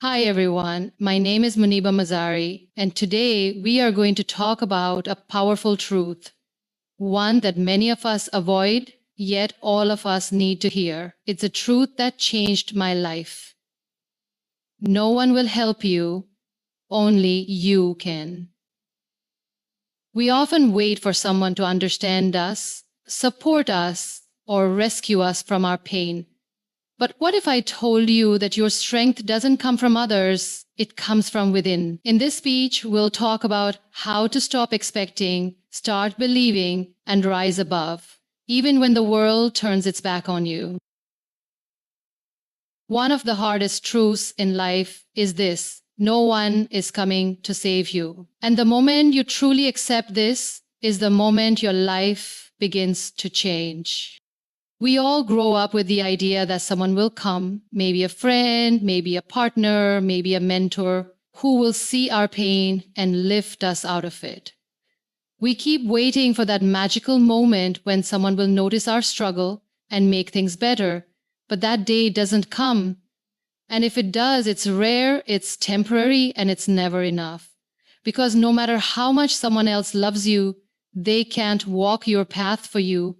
Hi everyone, my name is Muniba Mazari, and today we are going to talk about a powerful truth, one that many of us avoid, yet all of us need to hear. It's a truth that changed my life. No one will help you, only you can. We often wait for someone to understand us, support us, or rescue us from our pain. But what if I told you that your strength doesn't come from others, it comes from within? In this speech, we'll talk about how to stop expecting, start believing, and rise above, even when the world turns its back on you. One of the hardest truths in life is this: no one is coming to save you. And the moment you truly accept this is the moment your life begins to change. We all grow up with the idea that someone will come, maybe a friend, maybe a partner, maybe a mentor, who will see our pain and lift us out of it. We keep waiting for that magical moment when someone will notice our struggle and make things better, but that day doesn't come. And if it does, it's rare, it's temporary, and it's never enough. Because no matter how much someone else loves you, they can't walk your path for you.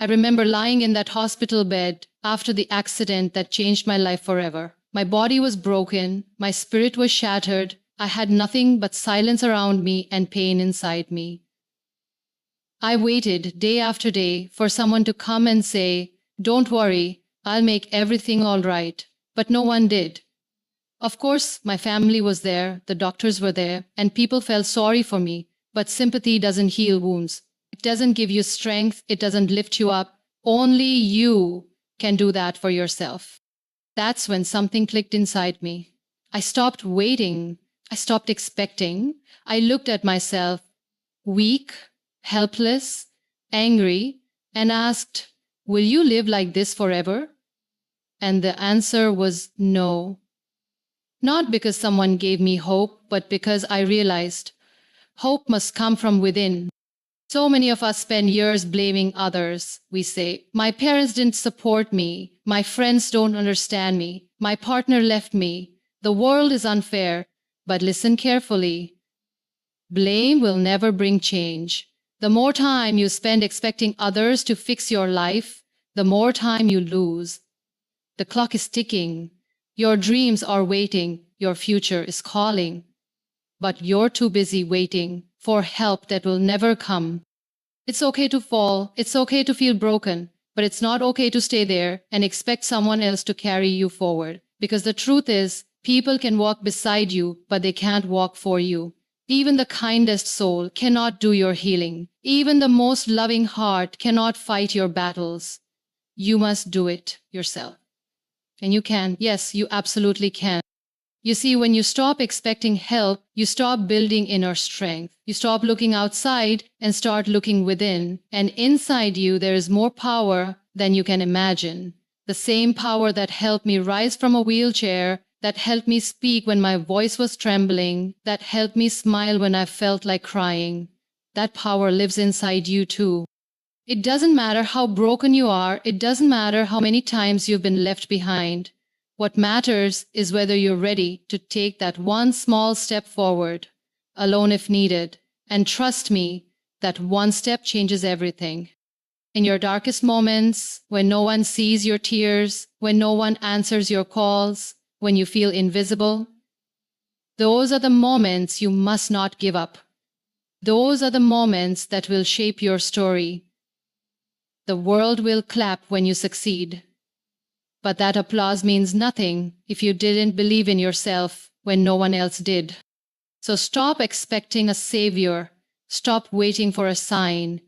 I remember lying in that hospital bed after the accident that changed my life forever. My body was broken, my spirit was shattered, I had nothing but silence around me and pain inside me. I waited day after day for someone to come and say, "Don't worry, I'll make everything all right." But no one did. Of course, my family was there, the doctors were there, and people felt sorry for me, but sympathy doesn't heal wounds. It doesn't give you strength, it doesn't lift you up. Only you can do that for yourself. That's when something clicked inside me. I stopped waiting. I stopped expecting. I looked at myself, weak, helpless, angry, and asked, "Will you live like this forever?" And the answer was no. Not because someone gave me hope, but because I realized hope must come from within. So many of us spend years blaming others. We say, "My parents didn't support me. My friends don't understand me. My partner left me. The world is unfair." But listen carefully. Blame will never bring change. The more time you spend expecting others to fix your life, the more time you lose. The clock is ticking. Your dreams are waiting. Your future is calling. But you're too busy waiting for help that will never come. It's okay to fall, it's okay to feel broken, but it's not okay to stay there and expect someone else to carry you forward. Because the truth is, people can walk beside you, but they can't walk for you. Even the kindest soul cannot do your healing. Even the most loving heart cannot fight your battles. You must do it yourself. And you can. Yes, you absolutely can. You see, when you stop expecting help, you stop building inner strength. You stop looking outside and start looking within. And inside you, there is more power than you can imagine. The same power that helped me rise from a wheelchair, that helped me speak when my voice was trembling, that helped me smile when I felt like crying. That power lives inside you too. It doesn't matter how broken you are. It doesn't matter how many times you've been left behind. What matters is whether you're ready to take that one small step forward, alone if needed, and trust me, that one step changes everything. In your darkest moments, when no one sees your tears, when no one answers your calls, when you feel invisible, those are the moments you must not give up. Those are the moments that will shape your story. The world will clap when you succeed. But that applause means nothing if you didn't believe in yourself when no one else did. So stop expecting a savior. Stop waiting for a sign.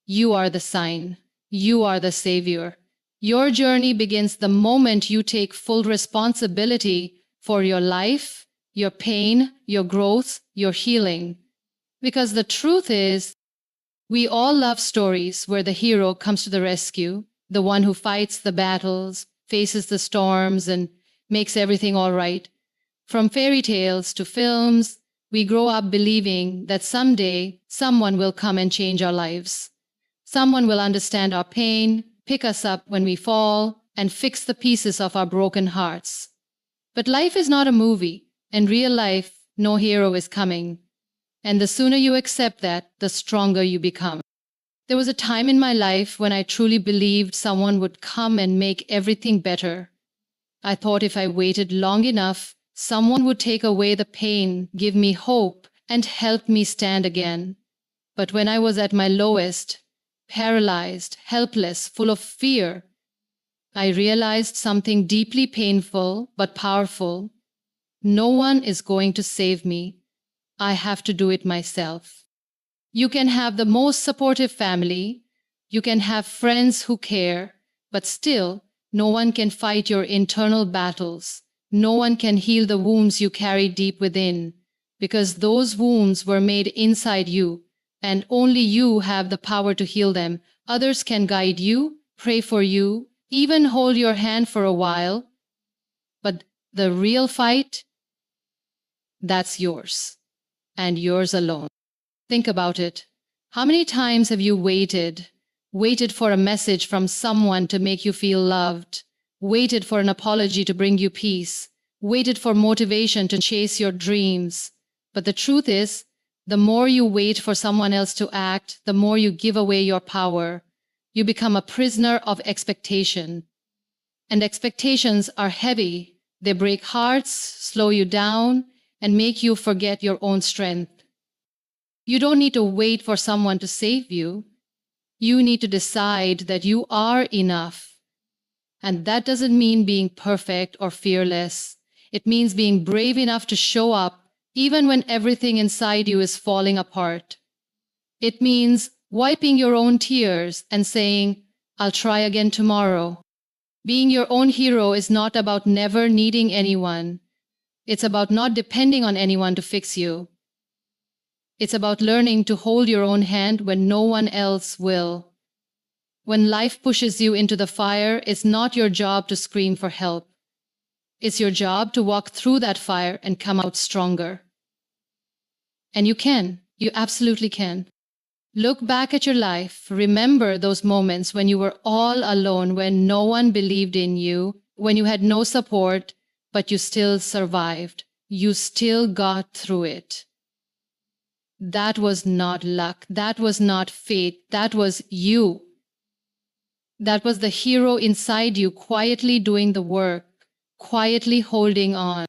You are the sign. You are the savior. Your journey begins the moment you take full responsibility for your life, your pain, your growth, your healing. Because the truth is, we all love stories where the hero comes to the rescue, the one who fights the battles, faces the storms, and makes everything all right. From fairy tales to films, we grow up believing that someday someone will come and change our lives. Someone will understand our pain, pick us up when we fall, and fix the pieces of our broken hearts. But life is not a movie. In real life, no hero is coming. And the sooner you accept that, the stronger you become. There was a time in my life when I truly believed someone would come and make everything better. I thought if I waited long enough, someone would take away the pain, give me hope, and help me stand again. But when I was at my lowest, paralyzed, helpless, full of fear, I realized something deeply painful but powerful. No one is going to save me. I have to do it myself. You can have the most supportive family, you can have friends who care, but still, no one can fight your internal battles. No one can heal the wounds you carry deep within, because those wounds were made inside you, and only you have the power to heal them. Others can guide you, pray for you, even hold your hand for a while, but the real fight, that's yours, and yours alone. Think about it. How many times have you waited for a message from someone to make you feel loved, waited for an apology to bring you peace, waited for motivation to chase your dreams? But the truth is, the more you wait for someone else to act, the more you give away your power. You become a prisoner of expectation. And expectations are heavy. They break hearts, slow you down, and make you forget your own strength. You don't need to wait for someone to save you. You need to decide that you are enough. And that doesn't mean being perfect or fearless. It means being brave enough to show up even when everything inside you is falling apart. It means wiping your own tears and saying, I'll try again tomorrow. Being your own hero is not about never needing anyone. It's about not depending on anyone to fix you. It's about learning to hold your own hand when no one else will. When life pushes you into the fire, it's not your job to scream for help. It's your job to walk through that fire and come out stronger. And you can. You absolutely can. Look back at your life. Remember those moments when you were all alone, when no one believed in you, when you had no support, but you still survived. You still got through it. That was not luck. That was not fate. That was you. That was the hero inside you, quietly doing the work, quietly holding on.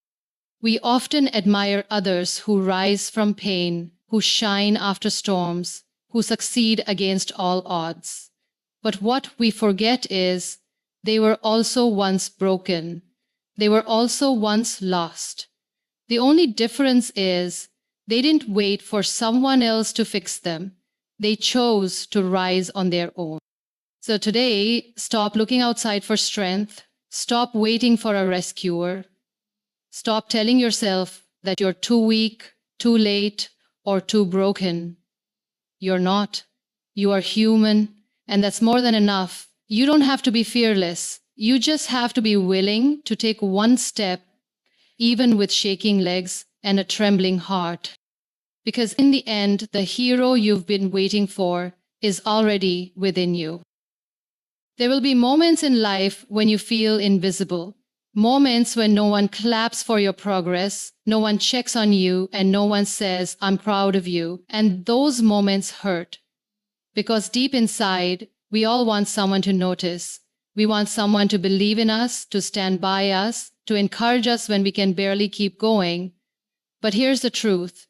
We often admire others who rise from pain, who shine after storms, who succeed against all odds. But what we forget is they were also once broken. They were also once lost. The only difference is they didn't wait for someone else to fix them. They chose to rise on their own. So today, stop looking outside for strength. Stop waiting for a rescuer. Stop telling yourself that you're too weak, too late, or too broken. You're not. You are human, and that's more than enough. You don't have to be fearless. You just have to be willing to take one step, even with shaking legs and a trembling heart. Because in the end, the hero you've been waiting for is already within you. There will be moments in life when you feel invisible. Moments when no one claps for your progress, no one checks on you, and no one says, I'm proud of you. And those moments hurt. Because deep inside, we all want someone to notice. We want someone to believe in us, to stand by us, to encourage us when we can barely keep going. But here's the truth.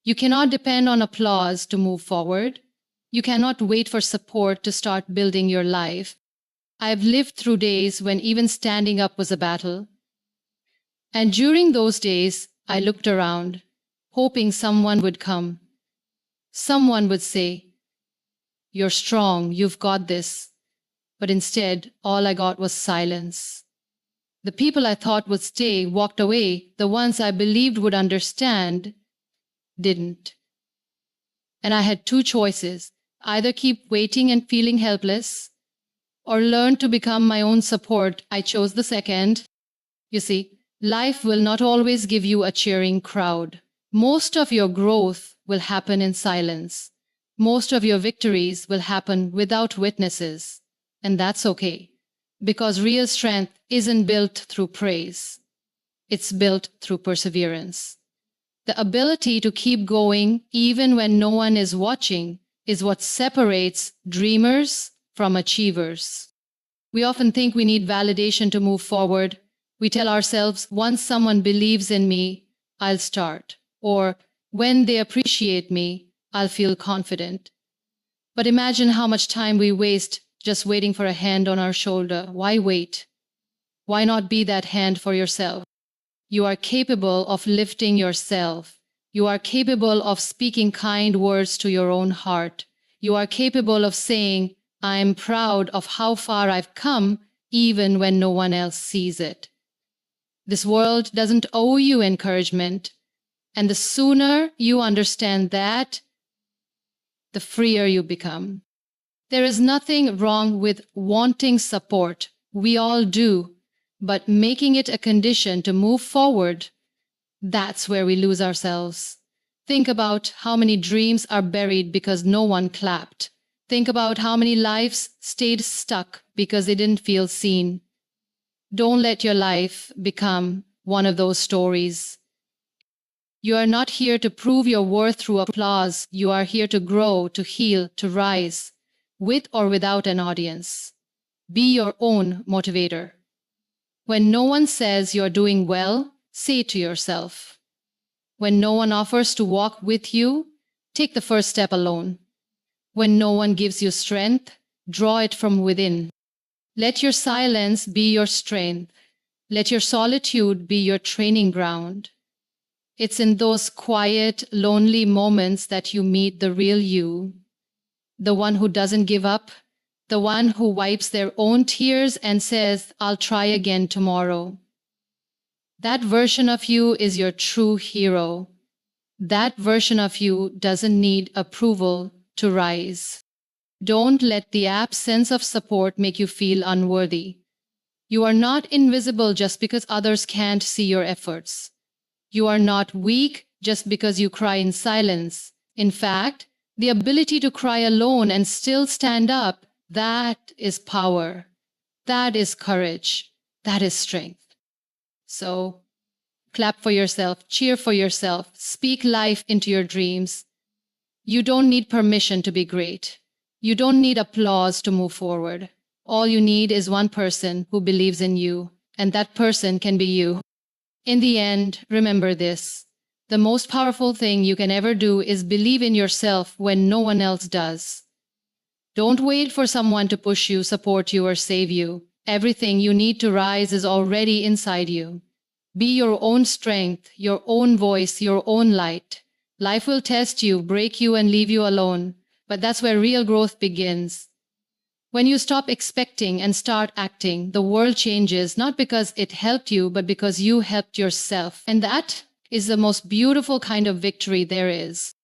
You cannot depend on applause to move forward. You cannot wait for support to start building your life. I've lived through days when even standing up was a battle. And during those days, I looked around, hoping someone would come. Someone would say, You're strong, you've got this. But instead, all I got was silence. The people I thought would stay walked away. The ones I believed would understand didn't. And I had two choices: either keep waiting and feeling helpless, or learn to become my own support. I chose the second. You see, life will not always give you a cheering crowd. Most of your growth will happen in silence. Most of your victories will happen without witnesses. And that's okay, because real strength isn't built through praise. It's built through perseverance. The ability to keep going even when no one is watching is what separates dreamers from achievers. We often think we need validation to move forward. We tell ourselves, once someone believes in me, I'll start. Or, when they appreciate me, I'll feel confident. But imagine how much time we waste just waiting for a hand on our shoulder. Why wait? Why not be that hand for yourself? You are capable of lifting yourself. You are capable of speaking kind words to your own heart. You are capable of saying, I'm proud of how far I've come, even when no one else sees it. This world doesn't owe you encouragement, and the sooner you understand that, the freer you become. There is nothing wrong with wanting support. We all do. But making it a condition to move forward, that's where we lose ourselves. Think about how many dreams are buried because no one clapped. Think about how many lives stayed stuck because they didn't feel seen. Don't let your life become one of those stories. You are not here to prove your worth through applause. You are here to grow, to heal, to rise, with or without an audience. Be your own motivator. When no one says you're doing well, say it to yourself. When no one offers to walk with you, take the first step alone. When no one gives you strength, draw it from within. Let your silence be your strength. Let your solitude be your training ground. It's in those quiet, lonely moments that you meet the real you, the one who doesn't give up, the one who wipes their own tears and says, I'll try again tomorrow. That version of you is your true hero. That version of you doesn't need approval to rise. Don't let the absence of support make you feel unworthy. You are not invisible just because others can't see your efforts. You are not weak just because you cry in silence. In fact, the ability to cry alone and still stand up, that is power. That is courage. That is strength. So, clap for yourself, cheer for yourself, speak life into your dreams. You don't need permission to be great. You don't need applause to move forward. All you need is one person who believes in you, and that person can be you. In the end, remember this. The most powerful thing you can ever do is believe in yourself when no one else does. Don't wait for someone to push you, support you, or save you. Everything you need to rise is already inside you. Be your own strength, your own voice, your own light. Life will test you, break you, and leave you alone. But that's where real growth begins. When you stop expecting and start acting, the world changes, not because it helped you, but because you helped yourself. And that is the most beautiful kind of victory there is.